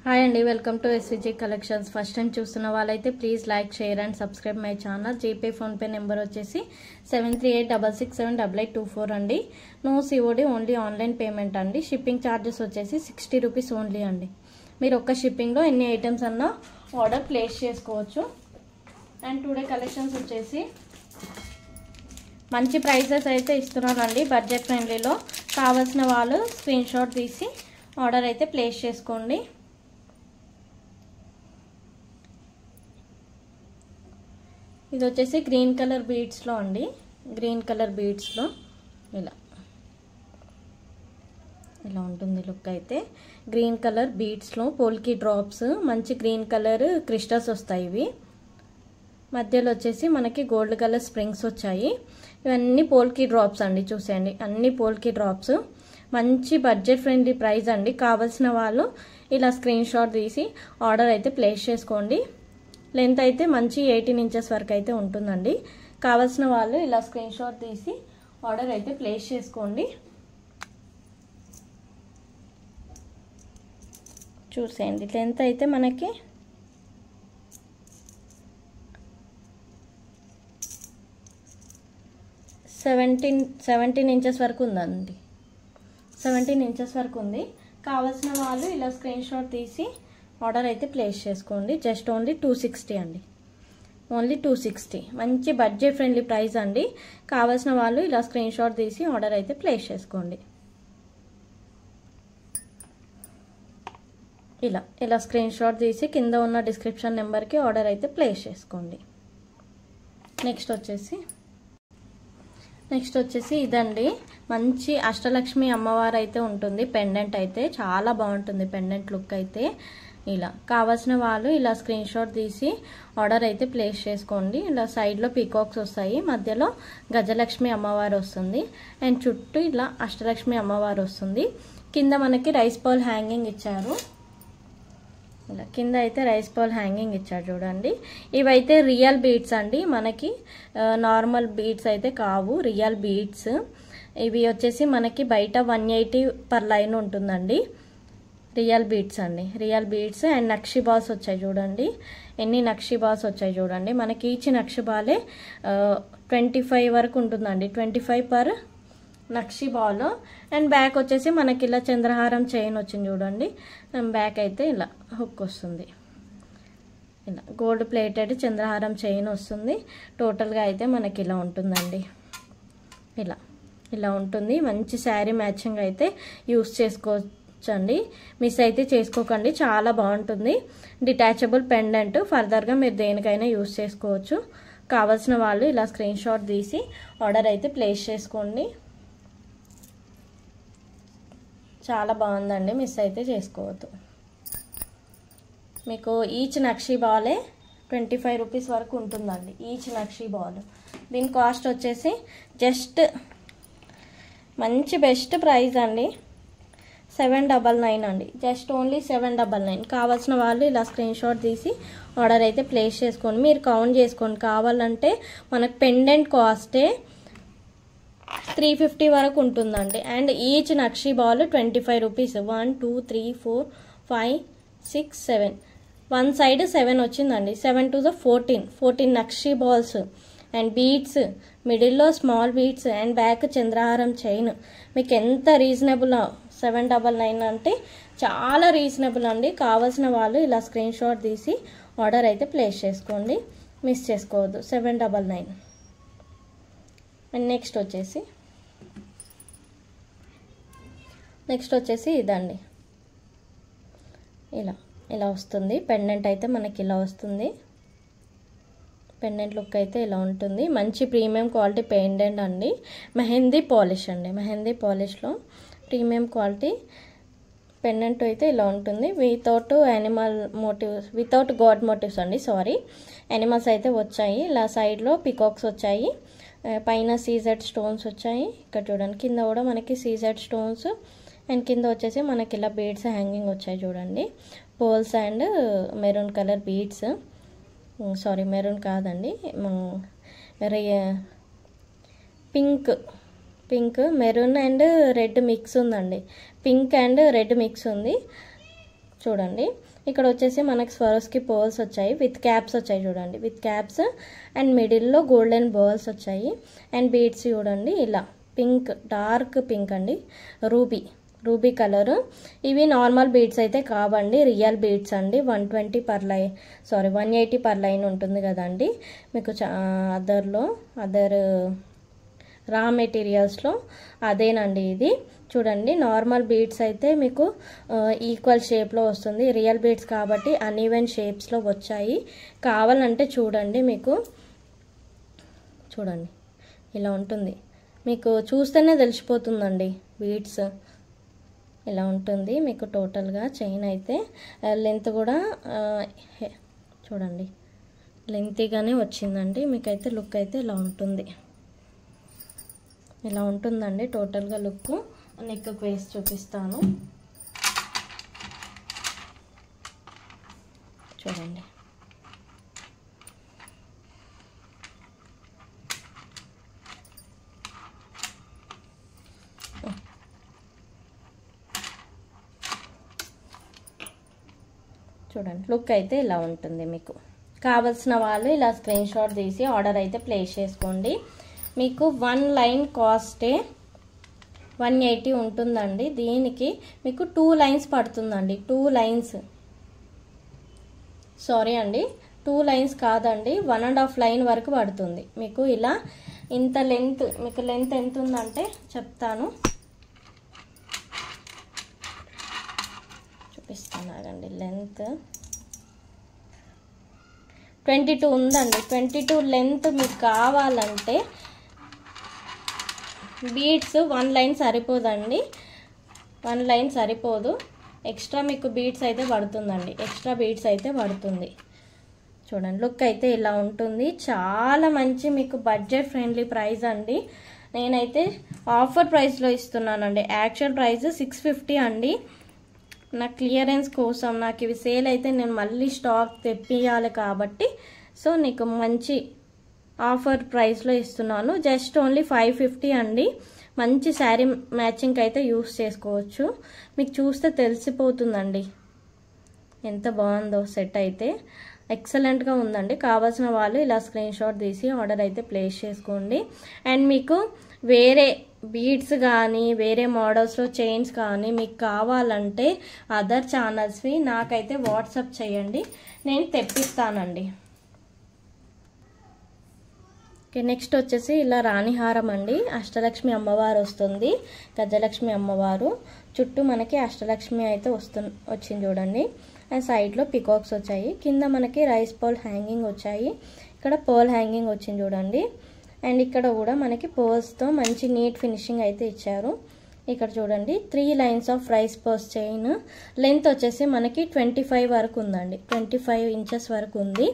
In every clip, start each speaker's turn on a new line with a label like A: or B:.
A: Hi అండి, welcome to SVG collections. First time చూస్తున్న వాళ్ళైతే please like, share and subscribe my channel. GPay PhonePe number వచ్చేసి 7386678824 అండి. No COD, only online payment అండి. Shipping charges వచ్చేసి 60 rupees only అండి. మీరు ఒక్క షిప్పింగ్లో ఎన్ని ఐటమ్స్ అన్నా ఆర్డర్ ప్లేస్ చేసుకోవచ్చు. అండ్ టుడే కలెక్షన్స్ వచ్చేసి మంచి ప్రైసెస్ అయితే ఇస్తున్నానండి, బడ్జెట్ ఫ్రెండ్లీలో. కావాల్సిన వాళ్ళు స్క్రీన్ షాట్ తీసి ఆర్డర్ అయితే ప్లేస్ చేసుకోండి. ఇది వచ్చేసి గ్రీన్ కలర్ బీడ్స్లో అండి. గ్రీన్ కలర్ బీడ్స్లో ఇలా ఉంటుంది లుక్ అయితే. గ్రీన్ కలర్ బీడ్స్లో పోల్కి డ్రాప్స్, మంచి గ్రీన్ కలర్ క్రిస్టల్స్ వస్తాయి. ఇవి మధ్యలో వచ్చేసి మనకి గోల్డ్ కలర్ స్ప్రింగ్స్ వచ్చాయి. ఇవన్నీ పోల్కి డ్రాప్స్ అండి, చూసేయండి. అన్ని పోల్కి డ్రాప్స్, మంచి బడ్జెట్ ఫ్రెండ్లీ ప్రైస్ అండి. కావాల్సిన వాళ్ళు ఇలా స్క్రీన్ షాట్ తీసి ఆర్డర్ అయితే ప్లేస్ చేసుకోండి. లెంత్ అయితే మంచి 18 ఇంచెస్ వరకు అయితే ఉంటుందండి. కావాల్సిన వాళ్ళు ఇలా స్క్రీన్ షాట్ తీసి ఆర్డర్ అయితే ప్లేస్ చేసుకోండి. చూసేయండి, లెంత్ అయితే మనకి 17 ఇంచెస్ వరకు ఉందండి. 17 ఇంచెస్ వరకు ఉంది. కావాల్సిన వాళ్ళు ఇలా స్క్రీన్ షాట్ తీసి ఆర్డర్ అయితే ప్లేస్ చేసుకోండి. జస్ట్ ఓన్లీ 260 అండి, ఓన్లీ 260. మంచి బడ్జెట్ ఫ్రెండ్లీ ప్రైస్ అండి. కావాల్సిన వాళ్ళు ఇలా స్క్రీన్ షాట్ తీసి ఆర్డర్ అయితే ప్లేస్ చేసుకోండి. ఇలా స్క్రీన్ షాట్ తీసి కింద ఉన్న డిస్క్రిప్షన్ నెంబర్కి ఆర్డర్ అయితే ప్లేస్ చేసుకోండి. నెక్స్ట్ వచ్చేసి ఇదండి, మంచి అష్టలక్ష్మి అమ్మవారు అయితే ఉంటుంది. పెండెంట్ అయితే చాలా బాగుంటుంది, పెండెంట్ లుక్ అయితే. ఇలా కావాల్సిన వాళ్ళు ఇలా స్క్రీన్ షాట్ తీసి ఆర్డర్ అయితే ప్లేస్ చేసుకోండి. ఇలా సైడ్లో పీకాక్స్ వస్తాయి, మధ్యలో గజలక్ష్మి అమ్మవారు వస్తుంది, అండ్ చుట్టూ ఇలా అష్టలక్ష్మి అమ్మవారు వస్తుంది. కింద మనకి రైస్ పర్ల్ హ్యాంగింగ్ ఇచ్చారు. ఇలా కింద అయితే రైస్ పర్ల్ హ్యాంగింగ్ ఇచ్చారు చూడండి. ఇవైతే రియల్ బీడ్స్ అండి, మనకి నార్మల్ బీడ్స్ అయితే కావు, రియల్ బీడ్స్. ఇవి వచ్చేసి మనకి బయట 180 పర్ లైన్ ఉంటుందండి. రియల్ బీడ్స్ అండి, real beads. And nakshi balls వచ్చాయి చూడండి, ఎన్ని నక్షి బాల్స్ వచ్చాయి చూడండి. మనకి ఈచ్ నక్షి బాలే 25 వరకు ఉంటుందండి, 25 per nakshi ball. And back వచ్చేసి మనకి ఇలా చంద్రహారం చైన్ వచ్చింది చూడండి. బ్యాక్ అయితే ఇలా హుక్ వస్తుంది, ఇలా గోల్డ్ ప్లేటెడ్ చంద్రహారం చైన్ వస్తుంది. టోటల్గా అయితే మనకి ఇలా ఉంటుందండి. ఇలా ఉంటుంది. మంచి శారీ మ్యాచింగ్ అయితే యూస్ చేసుకోవచ్చండి, మిస్ అయితే చేసుకోకండి, చాలా బాగుంటుంది. డిటాచబుల్ పెండెంట్, ఫర్దర్గా మీరు దేనికైనా యూస్ చేసుకోవచ్చు. కావాల్సిన వాళ్ళు ఇలా స్క్రీన్ షాట్ తీసి ఆర్డర్ అయితే ప్లేస్ చేసుకోండి. చాలా బాగుందండి, మిస్ అయితే చేసుకోవద్దు. మీకు ఈచ్ నక్షి బాలే 25 రూపీస్ వరకు ఉంటుందండి, ఈచ్ నక్షి బాల్. దీని కాస్ట్ వచ్చేసి జస్ట్ మంచి బెస్ట్ ప్రైస్ అండి, 799 అండి, జస్ట్ ఓన్లీ 799. కావాల్సిన వాళ్ళు ఇలా స్క్రీన్ షాట్ తీసి ఆర్డర్ అయితే ప్లేస్ చేసుకోండి. మీరు కౌంట్ చేసుకోండి, కావాలంటే మనకు పెండెంట్ కాస్టే 350 వరకు ఉంటుందండి. అండ్ ఈచ్ నక్షి బాల్ 25 రూపీస్. 1 2 3 4 5 6 7, వన్ సైడ్ 7 వచ్చిందండి. 7 to the 14 నక్షి బాల్స్. అండ్ బీడ్స్, మిడిల్లో స్మాల్ బీడ్స్, అండ్ బ్యాక్ చంద్రహారం చైన్. మీకు ఎంత రీజనబుల్, 799 అంటే చాలా రీజనబుల్ అండి. కావాల్సిన వాళ్ళు ఇలా స్క్రీన్ షాట్ తీసి ఆర్డర్ అయితే ప్లేస్ చేసుకోండి, మిస్ చేసుకోవద్దు. 799. అండ్ నెక్స్ట్ వచ్చేసి ఇదండి, ఇలా వస్తుంది. పెండెంట్ అయితే మనకి ఇలా వస్తుంది. పెండెంట్ లుక్ అయితే ఇలా ఉంటుంది. మంచి ప్రీమియం క్వాలిటీ పెండెంట్ అండి. మెహందీ పాలిష్ అండి, మెహందీ పాలిష్లో ప్రీమియం క్వాలిటీ పెండెంట్ అయితే ఇలా ఉంటుంది. Without animal motifs, without god motifs అండి, సారీ. యానిమల్స్ అయితే వచ్చాయి. ఇలా సైడ్లో పికాక్స్ వచ్చాయి, పైన సీజెడ్ స్టోన్స్ వచ్చాయి. ఇక్కడ చూడండి, కింద కూడా మనకి సీజెడ్ స్టోన్స్. అండ్ కింద వచ్చేసి మనకి ఇలా బీడ్స్ హ్యాంగింగ్ వచ్చాయి చూడండి. Pearls and maroon colour beads, sorry maroon కాదండి, pink maroon and red mix ఉందండి. పింక్ అండ్ రెడ్ మిక్స్ ఉంది. చూడండి ఇక్కడ వచ్చేసి మనకి స్వరోస్కి పర్ల్స్ వచ్చాయి, విత్ క్యాప్స్ వచ్చాయి చూడండి, విత్ క్యాప్స్ అండ్ మిడిల్లో గోల్డెన్ బర్ల్స్ వచ్చాయి. అండ్ బీడ్స్ చూడండి ఇలా పింక్, డార్క్ పింక్ అండి, రూబీ కలర్. ఇవి నార్మల్ బీడ్స్ అయితే కావండి, రియల్ బీడ్స్ అండి. 180 పర్ లైన్, 180 పర్ లైన్ ఉంటుంది కదండి మీకు అదర్ రా మెటీరియల్స్లో, అదేనండి ఇది. చూడండి నార్మల్ బీడ్స్ అయితే మీకు ఈక్వల్ షేప్లో వస్తుంది, రియల్ బీడ్స్ కాబట్టి అన్ఈవెన్ షేప్స్లో వచ్చాయి. కావాలంటే చూడండి, మీకు చూడండి ఇలా ఉంటుంది, మీకు చూస్తేనే తెలిసిపోతుందండి బీడ్స్ ఇలా ఉంటుంది. మీకు టోటల్గా చైన్ అయితే లెంత్ కూడా చూడండి లెంతీగానే వచ్చిందండి. మీకైతే లుక్ అయితే ఇలా ఉంటుంది, ఇలా ఉంటుందండి టోటల్గా లుక్. నెక్ వేసి చూపిస్తాను చూడండి. చూడండి లుక్ అయితే ఇలా ఉంటుంది. మీకు కావాల్సిన వాళ్ళు ఇలా స్క్రీన్ షాట్ తీసి ఆర్డర్ అయితే ప్లేస్ చేసుకోండి. మీకు 1 లైన్ కాస్టే 180 ఉంటుందండి. దీనికి మీకు 2 లైన్స్ పడుతుందండి, 2 లైన్స్, సారీ అండి 2 లైన్స్ కాదండి, 1.5 లైన్ వరకు పడుతుంది మీకు. ఇలా ఇంత లెంత్, మీకు లెంత్ ఎంత ఉందంటే చెప్తాను, చూపిస్తున్నారండి. లెంత్ 22 ఉందండి. 22 లెంత్ మీకు కావాలంటే బీడ్స్ 1 లైన్ సరిపోదండి, 1 లైన్ సరిపోదు, ఎక్స్ట్రా మీకు బీడ్స్ అయితే పడుతుందండి, ఎక్స్ట్రా బీడ్స్ అయితే పడుతుంది. చూడండి లుక్ అయితే ఇలా ఉంటుంది. చాలా మంచి మీకు బడ్జెట్ ఫ్రెండ్లీ ప్రైస్ అండి. నేనైతే ఆఫర్ ప్రైస్లో ఇస్తున్నానండి. యాక్చువల్ ప్రైస్ 650 అండి. నా క్లియరెన్స్ కోసం నాకు ఇవి సేల్ అయితే నేను మళ్ళీ స్టాక్ తెప్పియాలి కాబట్టి సో నీకు మంచి ఆఫర్ ప్రైస్లో ఇస్తున్నాను. జస్ట్ ఓన్లీ 550 అండి. మంచి శారీ మ్యాచింగ్ అయితే యూస్ చేసుకోవచ్చు. మీకు చూస్తే తెలిసిపోతుందండి ఎంత బాగుందో. సెట్ అయితే ఎక్సలెంట్గా ఉందండి. కావాల్సిన వాళ్ళు ఇలా స్క్రీన్ షాట్ తీసి ఆర్డర్ అయితే ప్లేస్ చేసుకోండి. అండ్ మీకు వేరే బీడ్స్ కానీ వేరే మోడల్స్లో చైన్స్ కానీ మీకు కావాలంటే అదర్ ఛానల్స్వి నాకైతే వాట్సాప్ చేయండి, నేను తెప్పిస్తానండి. ఓకే, నెక్స్ట్ వచ్చేసి ఇలా రాణిహారం అండి. అష్టలక్ష్మి అమ్మవారు వస్తుంది, గజలక్ష్మి అమ్మవారు చుట్టూ మనకి అష్టలక్ష్మి అయితే వచ్చింది చూడండి. అండ్ సైడ్లో పికాక్స్ వచ్చాయి, కింద మనకి రైస్ పర్ల్ హ్యాంగింగ్ వచ్చాయి, ఇక్కడ పర్ల్ హ్యాంగింగ్ వచ్చింది చూడండి. అండ్ ఇక్కడ కూడా మనకి పర్ల్స్తో మంచి నీట్ ఫినిషింగ్ అయితే ఇచ్చారు. ఇక్కడ చూడండి 3 lines of rice pearls chain. Length వచ్చేసి మనకి 25 వరకు ఉందండి, 25 ఇంచెస్ వరకు ఉంది.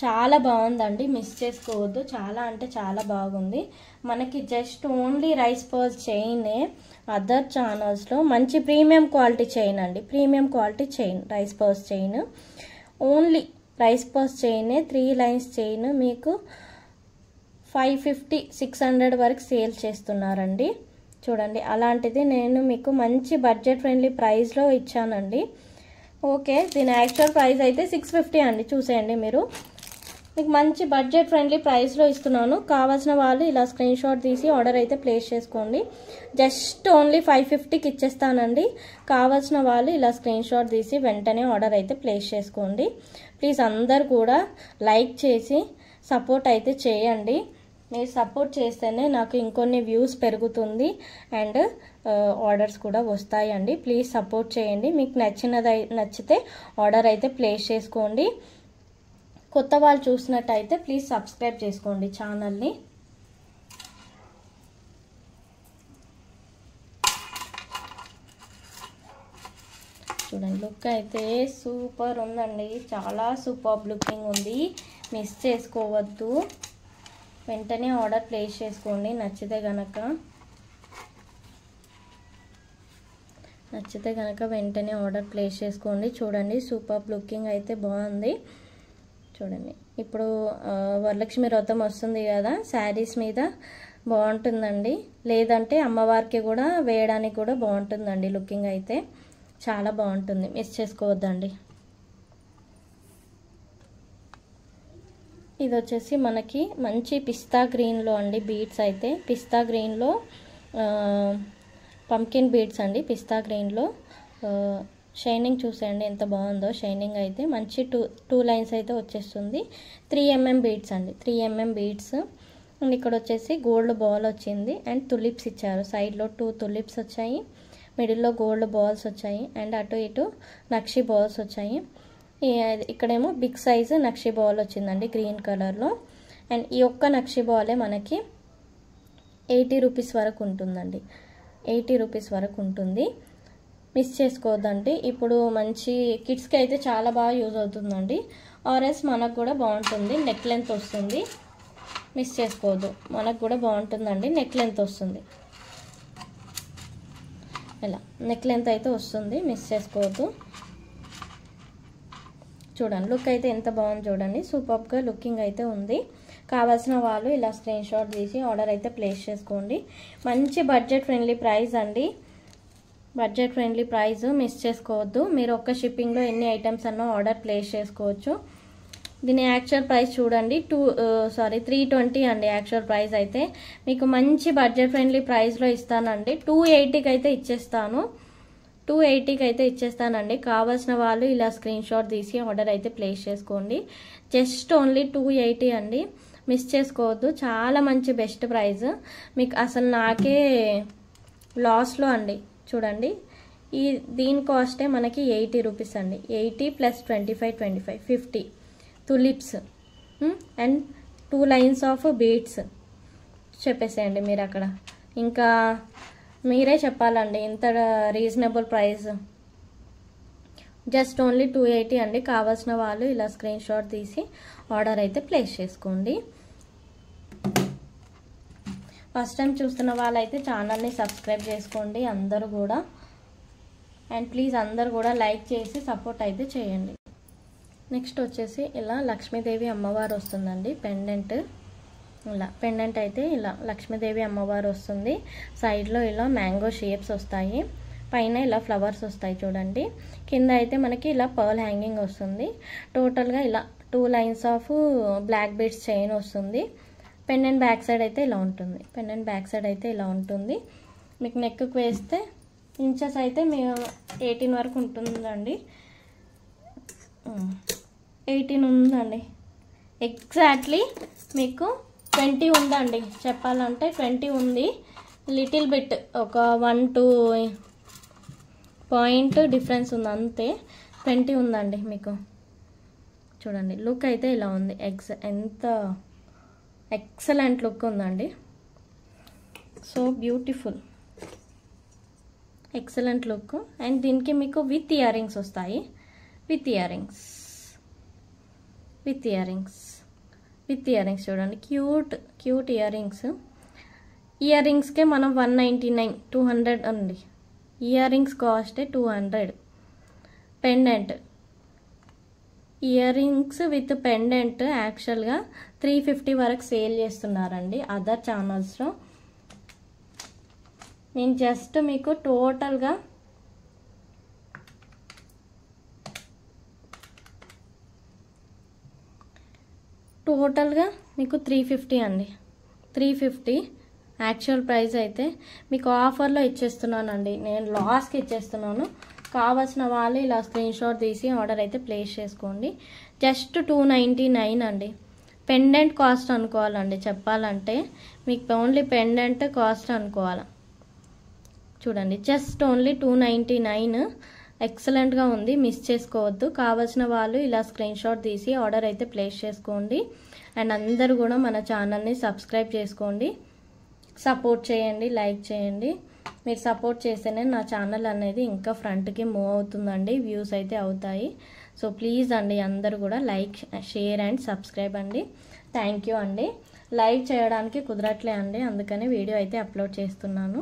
A: చాలా బాగుందండి, మిస్ చేసుకోవద్దు, చాలా అంటే చాలా బాగుంది. మనకి జస్ట్ ఓన్లీ రైస్ పర్ల్స్ చైనే. అదర్ ఛానల్స్లో మంచి ప్రీమియం క్వాలిటీ చైన్ అండి, premium quality chain rice pearls chain. Only rice pearls చైనే, 3 లైన్స్ చైన్ మీకు 550-600 వరకు సేల్ చేస్తున్నారండి. చూడండి అలాంటిది నేను మీకు మంచి బడ్జెట్ ఫ్రెండ్లీ ప్రైస్లో ఇచ్చానండి. ఓకే, దీని యాక్చువల్ ప్రైస్ అయితే 650 అండి. చూసేయండి మీరు, మీకు మంచి బడ్జెట్ ఫ్రెండ్లీ ప్రైస్లో ఇస్తున్నాను. కావాల్సిన వాళ్ళు ఇలా స్క్రీన్ షాట్ తీసి ఆర్డర్ అయితే ప్లేస్ చేసుకోండి. జస్ట్ ఓన్లీ 550కి ఇచ్చేస్తానండి. కావాల్సిన వాళ్ళు ఇలా స్క్రీన్ షాట్ తీసి వెంటనే ఆర్డర్ అయితే ప్లేస్ చేసుకోండి. ప్లీజ్ అందరు కూడా లైక్ చేసి సపోర్ట్ అయితే చేయండి. మీరు సపోర్ట్ చేస్తేనే నాకు ఇంకొన్ని వ్యూస్ పెరుగుతుంది అండ్ ఆర్డర్స్ కూడా వస్తాయండి. ప్లీజ్ సపోర్ట్ చేయండి. మీకు నచ్చితే ఆర్డర్ అయితే ప్లేస్ చేసుకోండి. కొత్త వాళ్ళు చూసినట్టయితే ప్లీజ్ సబ్స్క్రైబ్ చేసుకోండి ఛానల్ని. చూడండి లుక్ అయితే సూపర్ ఉందండి, చాలా సూపర్ లుకింగ్ ఉంది. మిస్ చేసుకోవద్దు, వెంటనే ఆర్డర్ ప్లేస్ చేసుకోండి. నచ్చితే కనుక వెంటనే ఆర్డర్ ప్లేస్ చేసుకోండి. చూడండి సూపర్ లుకింగ్ అయితే బాగుంది. చూడండి ఇప్పుడు వరలక్ష్మి వ్రతం వస్తుంది కదా, శారీస్ మీద బాగుంటుందండి, లేదంటే అమ్మవారికి కూడా వేయడానికి కూడా బాగుంటుందండి లుకింగ్ అయితే. చాలా బాగుంటుంది, మిస్ చేసుకోవద్దండి. ఇది వచ్చేసి మనకి మంచి పిస్తా గ్రీన్లో అండి బీడ్స్ అయితే, పిస్తా గ్రీన్లో పంకిన్ బీడ్స్ అండి, పిస్తా గ్రీన్లో షైనింగ్ చూసేయండి ఎంత బాగుందో. షైనింగ్ అయితే మంచి టూ లైన్స్ అయితే వచ్చేస్తుంది. 3mm బీడ్స్ అండి, 3mm బీడ్స్. అండ్ ఇక్కడ వచ్చేసి గోల్డ్ బాల్ వచ్చింది అండ్ తులిప్స్ ఇచ్చారు. సైడ్లో 2 తులిప్స్ వచ్చాయి, మిడిల్లో గోల్డ్ బాల్స్ వచ్చాయి అండ్ అటు ఇటు నక్షి బాల్స్ వచ్చాయి. ఇక్కడేమో బిగ్ సైజు నక్షి బాల్ వచ్చిందండి గ్రీన్ కలర్లో. అండ్ ఈ ఒక్క నక్షి బాలే మనకి 80 రూపీస్ వరకు ఉంటుందండి, 80 రూపీస్ వరకు ఉంటుంది. మిస్ చేసుకోవద్దండి. ఇప్పుడు మంచి కిడ్స్కి అయితే చాలా బాగా యూజ్ అవుతుందండి. ఆర్ఎస్ మనకు కూడా బాగుంటుంది, నెక్ లెంత్ వస్తుంది. మిస్ చేసుకోవద్దు, మనకు కూడా బాగుంటుందండి, నెక్ లెంత్ వస్తుంది. ఇలా నెక్ లెంత్ అయితే వస్తుంది, మిస్ చేసుకోవద్దు. చూడండి లుక్ అయితే ఎంత బాగుంది చూడండి, సూపర్గా లుకింగ్ అయితే ఉంది. కావాల్సిన వాళ్ళు ఇలా స్క్రీన్ షాట్ తీసి ఆర్డర్ అయితే ప్లేస్ చేసుకోండి. మంచి బడ్జెట్ ఫ్రెండ్లీ ప్రైస్ అండి, బడ్జెట్ ఫ్రెండ్లీ ప్రైస్, మిస్ చేసుకోవద్దు. మీరు ఒక్క షిప్పింగ్లో ఎన్ని ఐటమ్స్ అన్నా ఆర్డర్ ప్లేస్ చేసుకోవచ్చు. దీని యాక్చువల్ ప్రైస్ చూడండి 320 అండి యాక్చువల్ ప్రైస్ అయితే. మీకు మంచి బడ్జెట్ ఫ్రెండ్లీ ప్రైస్లో ఇస్తానండి, 280కి అయితే ఇచ్చేస్తాను, 280కి అయితే ఇచ్చేస్తానండి. కావాల్సిన వాళ్ళు ఇలా స్క్రీన్ షాట్ తీసి ఆర్డర్ అయితే ప్లేస్ చేసుకోండి. జస్ట్ ఓన్లీ 280 అండి, మిస్ చేసుకోవద్దు. చాలా మంచి బెస్ట్ ప్రైస్ మీకు, అసలు నాకే లాస్లో అండి. చూడండి దీని కాస్టే మనకి 80 రూపీస్ అండి, 80 + 25 50 tulips and 2 lines of beads. చెప్పేసేయండి మీరు అక్కడ, ఇంకా మీరే చెప్పాలండి ఇంత రీజనబుల్ ప్రైస్. జస్ట్ ఓన్లీ 280 అండి. కావాల్సిన వాళ్ళు ఇలా స్క్రీన్ షాట్ తీసి ఆర్డర్ అయితే ప్లేస్ చేసుకోండి. ఫస్ట్ టైం చూస్తున్న వాళ్ళైతే ఛానల్ని సబ్స్క్రైబ్ చేసుకోండి అందరూ కూడా. అండ్ ప్లీజ్ అందరూ కూడా లైక్ చేసి సపోర్ట్ అయితే చేయండి. నెక్స్ట్ వచ్చేసి ఇలా లక్ష్మీదేవి అమ్మవారు వస్తుందండి పెండెంట్. ఇలా పెండెంట్ అయితే ఇలా లక్ష్మీదేవి అమ్మవారు వస్తుంది. సైడ్లో ఇలా మ్యాంగో షేప్స్ వస్తాయి, పైన ఇలా ఫ్లవర్స్ వస్తాయి చూడండి. కింద అయితే మనకి ఇలా పర్ల్ హ్యాంగింగ్ వస్తుంది. టోటల్గా ఇలా 2 lines of black beads chain వస్తుంది. పెండెంట్ బ్యాక్ సైడ్ అయితే ఇలా ఉంటుంది, పెండెంట్ బ్యాక్ సైడ్ అయితే ఇలా ఉంటుంది. మీకు నెక్కి వేస్తే ఇంచెస్ అయితే మేము 18 వరకు ఉంటుందండి, 18 ఉందండి. ఎగ్జాక్ట్లీ మీకు 20 ఉందండి, చెప్పాలంటే 20 ఉంది. లిటిల్ బిట్ ఒక 1-2 పాయింట్ డిఫరెన్స్ ఉంది అంతే, 20 ఉందండి మీకు. చూడండి లుక్ అయితే ఇలా ఉంది, ఎంత ఎక్సలెంట్ లుక్ ఉందండి, so beautiful, excellent look. And దీనికి మీకు విత్ ఇయర్ రింగ్స్ వస్తాయి, విత్ ఇయర్ రింగ్స్ చూడండి, క్యూట్ ఇయర్ రింగ్స్. ఇయర్ రింగ్స్కే మనం 199, 200 అండి. ఇయర్ రింగ్స్ కాస్టే 200. Pendant ear rings with pendant యాక్చువల్గా 350 వరకు సేల్ చేస్తున్నారండి అదర్ ఛానల్స్లో. నేను జస్ట్ మీకు టోటల్గా మీకు 350 అండి, 350 యాక్చువల్ ప్రైస్ అయితే. మీకు ఆఫర్లో ఇచ్చేస్తున్నానండి, నేను లాస్కి ఇచ్చేస్తున్నాను. కావాల్సిన వాళ్ళు ఇలా స్క్రీన్ షాట్ తీసి ఆర్డర్ అయితే ప్లేస్ చేసుకోండి. జస్ట్ 299 అండి. పెండెంట్ కాస్ట్ అనుకోవాలండి, చెప్పాలంటే మీకు ఓన్లీ పెండెంట్ కాస్ట్ అనుకోవాలి. చూడండి జస్ట్ ఓన్లీ 299, ఎక్సలెంట్గా ఉంది, మిస్ చేసుకోవద్దు. కావాల్సిన వాళ్ళు ఇలా స్క్రీన్ షాట్ తీసి ఆర్డర్ అయితే ప్లేస్ చేసుకోండి. అండ్ అందరూ కూడా మన ఛానల్ని సబ్స్క్రైబ్ చేసుకోండి, సపోర్ట్ చేయండి, లైక్ చేయండి. మీరు సపోర్ట్ చేస్తేనే నా ఛానల్ అనేది ఇంకా ఫ్రంట్కి మూవ్ అవుతుందండి, వ్యూస్ అయితే అవుతాయి. సో ప్లీజ్ అండి అందరూ కూడా లైక్, షేర్ అండ్ సబ్స్క్రైబ్ అండి. థ్యాంక్ యూ అండి. లైవ్ చేయడానికి కుదరట్లే అండి, అందుకని వీడియో అయితే అప్లోడ్ చేస్తున్నాను.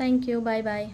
A: Thank you, bye bye.